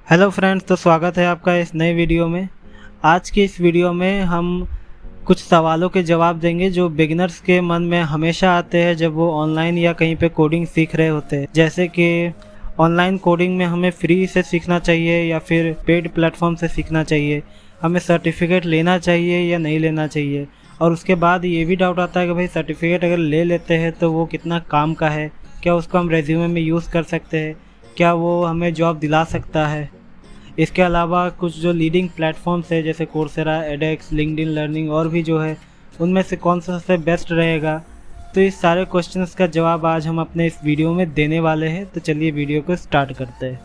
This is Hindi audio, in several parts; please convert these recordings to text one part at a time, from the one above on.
हेलो फ्रेंड्स, तो स्वागत है आपका इस नए वीडियो में। आज की इस वीडियो में हम कुछ सवालों के जवाब देंगे जो बिगिनर्स के मन में हमेशा आते हैं जब वो ऑनलाइन या कहीं पे कोडिंग सीख रहे होते हैं। जैसे कि ऑनलाइन कोडिंग में हमें फ्री से सीखना चाहिए या फिर पेड प्लेटफॉर्म से सीखना चाहिए, हमें सर्टिफिकेट लेना चाहिए या नहीं लेना चाहिए। और उसके बाद ये भी डाउट आता है कि भाई सर्टिफिकेट अगर ले लेते हैं तो वो कितना काम का है, क्या उसको हम रेज्यूमे में यूज़ कर सकते हैं, क्या वो हमें जॉब दिला सकता है। इसके अलावा कुछ जो लीडिंग प्लेटफॉर्म्स है जैसे कोर्सेरा, एडेक्स, लिंक्डइन लर्निंग और भी जो है उनमें से कौन सा सबसे बेस्ट रहेगा। तो इस सारे क्वेश्चंस का जवाब आज हम अपने इस वीडियो में देने वाले हैं। तो चलिए वीडियो को स्टार्ट करते हैं।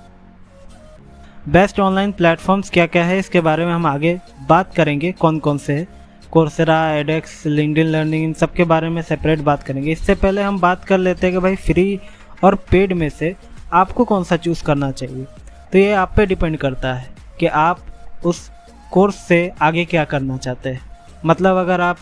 बेस्ट ऑनलाइन प्लेटफॉर्म्स क्या क्या है इसके बारे में हम आगे बात करेंगे, कौन कौन से है। कोर्सेरा, एडेक्स, लिंक्डइन लर्निंग, इन सब के बारे में सेपरेट बात करेंगे। इससे पहले हम बात कर लेते हैं कि भाई फ्री और पेड में से आपको कौन सा चूज़ करना चाहिए। तो ये आप पे डिपेंड करता है कि आप उस कोर्स से आगे क्या करना चाहते हैं। मतलब अगर आप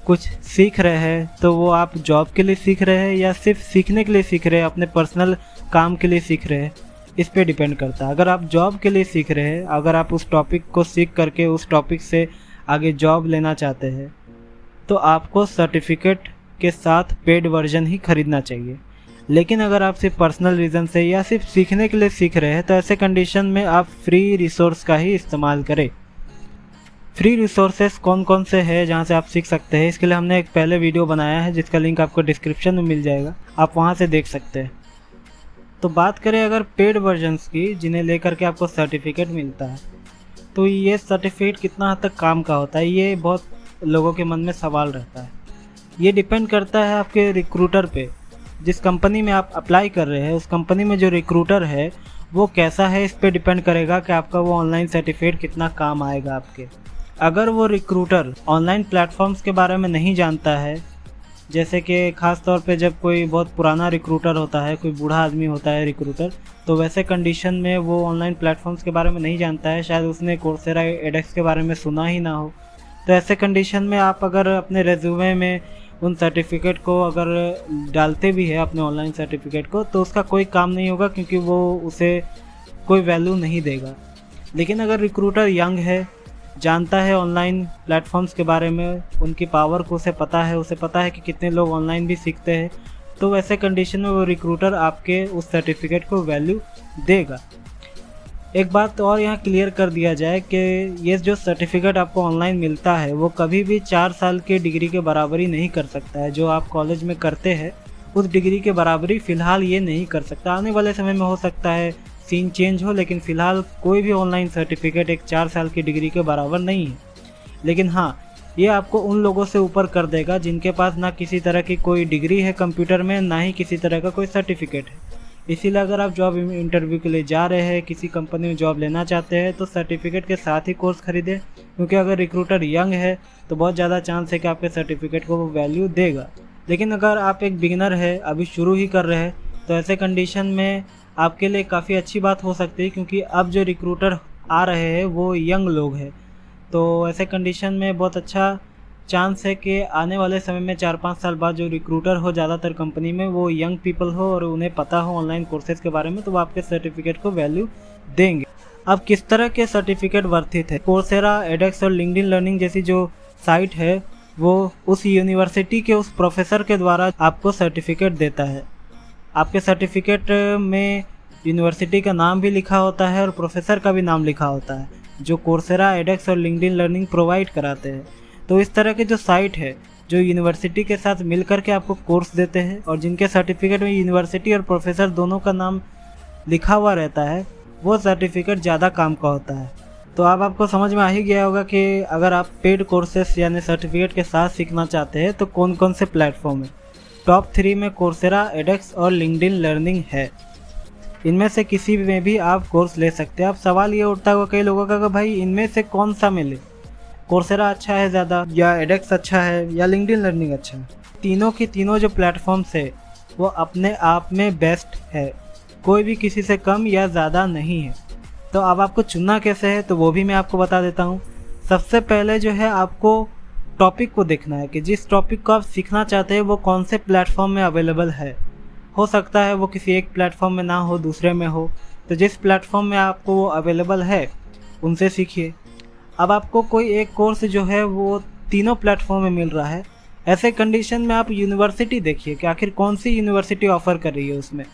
कुछ सीख रहे हैं तो वो आप जॉब के लिए सीख रहे हैं या सिर्फ सीखने के लिए सीख रहे हैं, अपने पर्सनल काम के लिए सीख रहे हैं, इस पे डिपेंड करता है। अगर आप जॉब के लिए सीख रहे हैं, अगर आप उस टॉपिक को सीख करके उस टॉपिक से आगे जॉब लेना चाहते हैं तो आपको सर्टिफिकेट के साथ पेड वर्जन ही खरीदना चाहिए। लेकिन अगर आप सिर्फ पर्सनल रीज़न से या सिर्फ सीखने के लिए सीख रहे हैं तो ऐसे कंडीशन में आप फ्री रिसोर्स का ही इस्तेमाल करें। फ्री रिसोर्सेस कौन कौन से हैं जहां से आप सीख सकते हैं, इसके लिए हमने एक पहले वीडियो बनाया है जिसका लिंक आपको डिस्क्रिप्शन में मिल जाएगा, आप वहां से देख सकते हैं। तो बात करें अगर पेड वर्जन्स की जिन्हें लेकर के आपको सर्टिफिकेट मिलता है, तो ये सर्टिफिकेट कितना हद तक काम का होता है, ये बहुत लोगों के मन में सवाल रहता है। ये डिपेंड करता है आपके रिक्रूटर पे। जिस कंपनी में आप अप्लाई कर रहे हैं उस कंपनी में जो रिक्रूटर है वो कैसा है, इस पे डिपेंड करेगा कि आपका वो ऑनलाइन सर्टिफिकेट कितना काम आएगा आपके। अगर वो रिक्रूटर ऑनलाइन प्लेटफॉर्म्स के बारे में नहीं जानता है, जैसे कि ख़ास तौर पे जब कोई बहुत पुराना रिक्रूटर होता है, कोई बूढ़ा आदमी होता है रिक्रूटर, तो वैसे कंडीशन में वो ऑनलाइन प्लेटफॉर्म्स के बारे में नहीं जानता है, शायद उसने कोर्सेरा, एडेक्स के बारे में सुना ही ना हो। तो ऐसे कंडीशन में आप अगर अपने रेज्यूमे में उन सर्टिफिकेट को अगर डालते भी है अपने ऑनलाइन सर्टिफिकेट को, तो उसका कोई काम नहीं होगा क्योंकि वो उसे कोई वैल्यू नहीं देगा। लेकिन अगर रिक्रूटर यंग है, जानता है ऑनलाइन प्लेटफॉर्म्स के बारे में, उनकी पावर को उसे पता है कि कितने लोग ऑनलाइन भी सीखते हैं, तो वैसे कंडीशन में वो रिक्रूटर आपके उस सर्टिफिकेट को वैल्यू देगा। एक बात और यहाँ क्लियर कर दिया जाए कि ये जो सर्टिफिकेट आपको ऑनलाइन मिलता है वो कभी भी 4 साल के डिग्री के बराबरी नहीं कर सकता है। जो आप कॉलेज में करते हैं उस डिग्री के बराबरी फ़िलहाल ये नहीं कर सकता। आने वाले समय में हो सकता है सीन चेंज हो, लेकिन फ़िलहाल कोई भी ऑनलाइन सर्टिफिकेट एक 4 साल की डिग्री के बराबर नहीं है। लेकिन हाँ, ये आपको उन लोगों से ऊपर कर देगा जिनके पास ना किसी तरह की कोई डिग्री है कंप्यूटर में, ना ही किसी तरह का कोई सर्टिफिकेट है। इसीलिए अगर आप जॉब इंटरव्यू के लिए जा रहे हैं, किसी कंपनी में जॉब लेना चाहते हैं, तो सर्टिफिकेट के साथ ही कोर्स खरीदें, क्योंकि अगर रिक्रूटर यंग है तो बहुत ज़्यादा चांस है कि आपके सर्टिफिकेट को वो वैल्यू देगा। लेकिन अगर आप एक बिगिनर है, अभी शुरू ही कर रहे हैं, तो ऐसे कंडीशन में आपके लिए काफ़ी अच्छी बात हो सकती है, क्योंकि अब जो रिक्रूटर आ रहे हैं वो यंग लोग हैं। तो ऐसे कंडीशन में बहुत अच्छा चांस है कि आने वाले समय में 4-5 साल बाद जो रिक्रूटर हो ज़्यादातर कंपनी में वो यंग पीपल हो और उन्हें पता हो ऑनलाइन कोर्सेज़ के बारे में, तो वो आपके सर्टिफिकेट को वैल्यू देंगे। अब किस तरह के सर्टिफिकेट वर्थित है? कोर्सेरा, एडेक्स और लिंक्डइन लर्निंग जैसी जो साइट है वो उस यूनिवर्सिटी के उस प्रोफेसर के द्वारा आपको सर्टिफिकेट देता है। आपके सर्टिफिकेट में यूनिवर्सिटी का नाम भी लिखा होता है और प्रोफेसर का भी नाम लिखा होता है, जो कोर्सेरा, एडेक्स और लिंक्डइन लर्निंग प्रोवाइड कराते हैं। तो इस तरह के जो साइट है जो यूनिवर्सिटी के साथ मिल कर के आपको कोर्स देते हैं और जिनके सर्टिफिकेट में यूनिवर्सिटी और प्रोफेसर दोनों का नाम लिखा हुआ रहता है, वो सर्टिफिकेट ज़्यादा काम का होता है। तो अब आपको समझ में आ ही गया होगा कि अगर आप पेड कोर्सेस यानी सर्टिफिकेट के साथ सीखना चाहते हैं तो कौन कौन से प्लेटफॉर्म है। टॉप 3 में कोर्सेरा, एडेक्स और लिंक्डइन लर्निंग है। इनमें से किसी में भी आप कोर्स ले सकते हैं। अब सवाल ये उठता होगा कई लोगों का कि भाई इनमें से कौन सा मिले, कोर्सेरा अच्छा है ज़्यादा, या एडेक्स अच्छा है, या लिंक्डइन लर्निंग अच्छा है। तीनों की तीनों जो प्लेटफॉर्म्स है वो अपने आप में बेस्ट है, कोई भी किसी से कम या ज़्यादा नहीं है। तो अब आपको चुनना कैसे है तो वो भी मैं आपको बता देता हूँ। सबसे पहले जो है आपको टॉपिक को देखना है कि जिस टॉपिक को आप सीखना चाहते हैं वो कौन से प्लेटफॉर्म में अवेलेबल है। हो सकता है वो किसी एक प्लेटफॉर्म में ना हो, दूसरे में हो, तो जिस प्लेटफॉर्म में आपको वो अवेलेबल है उनसे सीखिए। अब आपको कोई एक कोर्स जो है वो तीनों प्लेटफॉर्म में मिल रहा है, ऐसे कंडीशन में आप यूनिवर्सिटी देखिए कि आखिर कौन सी यूनिवर्सिटी ऑफ़र कर रही है उसमें।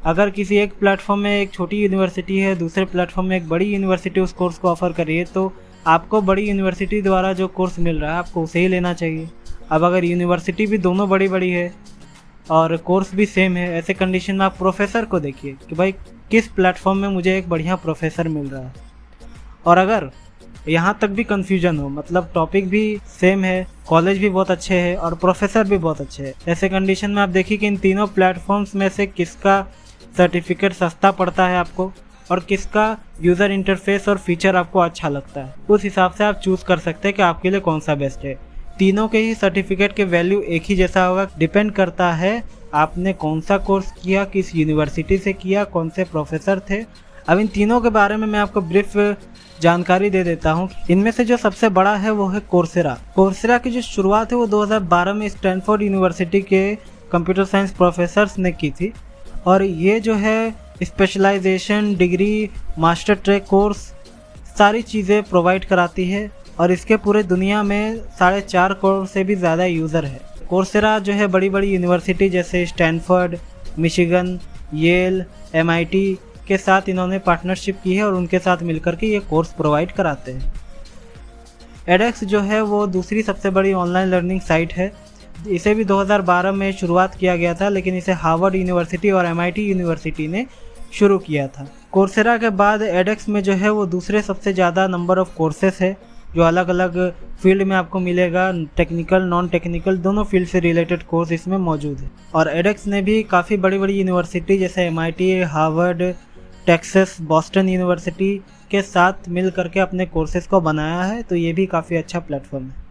अगर किसी एक प्लेटफॉर्म में एक छोटी यूनिवर्सिटी है, दूसरे प्लेटफॉर्म में एक बड़ी यूनिवर्सिटी उस कोर्स को ऑफ़र कर रही है, तो आपको बड़ी यूनिवर्सिटी द्वारा जो कोर्स मिल रहा है आपको उसे ही लेना चाहिए। अब अगर यूनिवर्सिटी भी दोनों बड़ी बड़ी है और कोर्स भी सेम है, ऐसे कंडीशन में आप प्रोफेसर को देखिए कि भाई किस प्लेटफॉर्म में मुझे एक बढ़िया प्रोफेसर मिल रहा है। और अगर यहाँ तक भी कन्फ्यूजन हो, मतलब टॉपिक भी सेम है, कॉलेज भी बहुत अच्छे हैं और प्रोफेसर भी बहुत अच्छे हैं, ऐसे कंडीशन में आप देखिए कि इन तीनों प्लेटफॉर्म्स में से किसका सर्टिफिकेट सस्ता पड़ता है आपको और किसका यूज़र इंटरफेस और फीचर आपको अच्छा लगता है। उस हिसाब से आप चूज़ कर सकते हैं कि आपके लिए कौन सा बेस्ट है। तीनों के ही सर्टिफिकेट के वैल्यू एक ही जैसा होगा, डिपेंड करता है आपने कौन सा कोर्स किया, किस यूनिवर्सिटी से किया, कौन से प्रोफेसर थे। अब इन तीनों के बारे में मैं आपको ब्रीफ जानकारी दे देता हूँ। इनमें से जो सबसे बड़ा है वो है कोर्सेरा। कोर्सेरा की जो शुरुआत है वो 2012 में स्टैनफोर्ड यूनिवर्सिटी के कंप्यूटर साइंस प्रोफेसर्स ने की थी और ये जो है specialization, degree, master track course सारी चीज़ें प्रोवाइड कराती है और इसके पूरे दुनिया में 4.5 करोड़ से भी ज़्यादा यूज़र है। कोर्सेरा जो है बड़ी बड़ी यूनिवर्सिटी जैसे स्टैनफोर्ड, मिशिगन, येल, MIT के साथ इन्होंने पार्टनरशिप की है और उनके साथ मिलकर के ये कोर्स प्रोवाइड कराते हैं। एडेक्स जो है वो दूसरी सबसे बड़ी ऑनलाइन लर्निंग साइट है। इसे भी 2012 में शुरुआत किया गया था, लेकिन इसे हार्वर्ड यूनिवर्सिटी और MIT यूनिवर्सिटी ने शुरू किया था। कोर्सेरा के बाद एडेक्स में जो है वो दूसरे सबसे ज़्यादा नंबर ऑफ़ कोर्सेस है जो अलग अलग फील्ड में आपको मिलेगा। टेक्निकल, नॉन टेक्निकल दोनों फील्ड से रिलेटेड कोर्स इसमें मौजूद है। और एडेक्स ने भी काफ़ी बड़ी बड़ी यूनिवर्सिटी जैसे MIT, Harvard, Texas, Boston university के साथ मिल करके अपने कोर्सेज को बनाया है, तो ये भी काफ़ी अच्छा प्लेटफॉर्म है।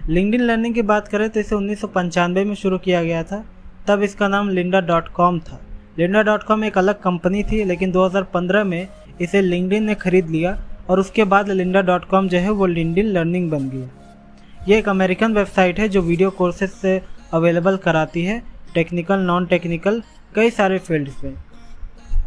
लिंक्डइन लर्निंग की बात करें तो इसे 1995 में शुरू किया गया था, तब इसका नाम lynda.com था। lynda.com एक अलग कंपनी थी, लेकिन 2015 में इसे लिंक्डइन ने खरीद लिया और उसके बाद lynda.com जो है वो लिंक्डइन लर्निंग बन गया। ये एक अमेरिकन वेबसाइट है जो वीडियो कोर्सेज से अवेलेबल कराती है, टेक्निकल, नॉन टेक्निकल, कई सारे फील्ड्स में।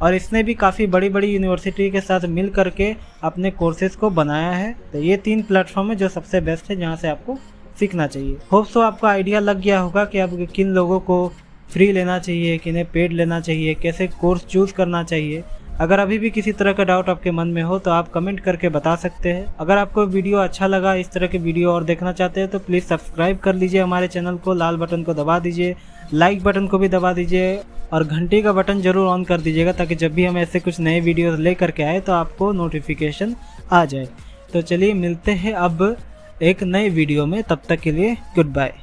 और इसने भी काफ़ी बड़ी बड़ी यूनिवर्सिटी के साथ मिल करके अपने कोर्सेज को बनाया है। तो ये 3 प्लेटफॉर्म है जो सबसे बेस्ट है जहाँ से आपको सीखना चाहिए। होप सो आपको आइडिया लग गया होगा कि अब किन लोगों को फ्री लेना चाहिए, किन्हें पेड लेना चाहिए, कैसे कोर्स चूज़ करना चाहिए। अगर अभी भी किसी तरह का डाउट आपके मन में हो तो आप कमेंट करके बता सकते हैं। अगर आपको वीडियो अच्छा लगा, इस तरह के वीडियो और देखना चाहते हैं तो प्लीज़ सब्सक्राइब कर लीजिए हमारे चैनल को, लाल बटन को दबा दीजिए, लाइक बटन को भी दबा दीजिए और घंटी का बटन ज़रूर ऑन कर दीजिएगा ताकि जब भी हम ऐसे कुछ नए वीडियोस ले करके आए तो आपको नोटिफिकेशन आ जाए। तो चलिए मिलते हैं अब एक नए वीडियो में, तब तक के लिए गुड बाय।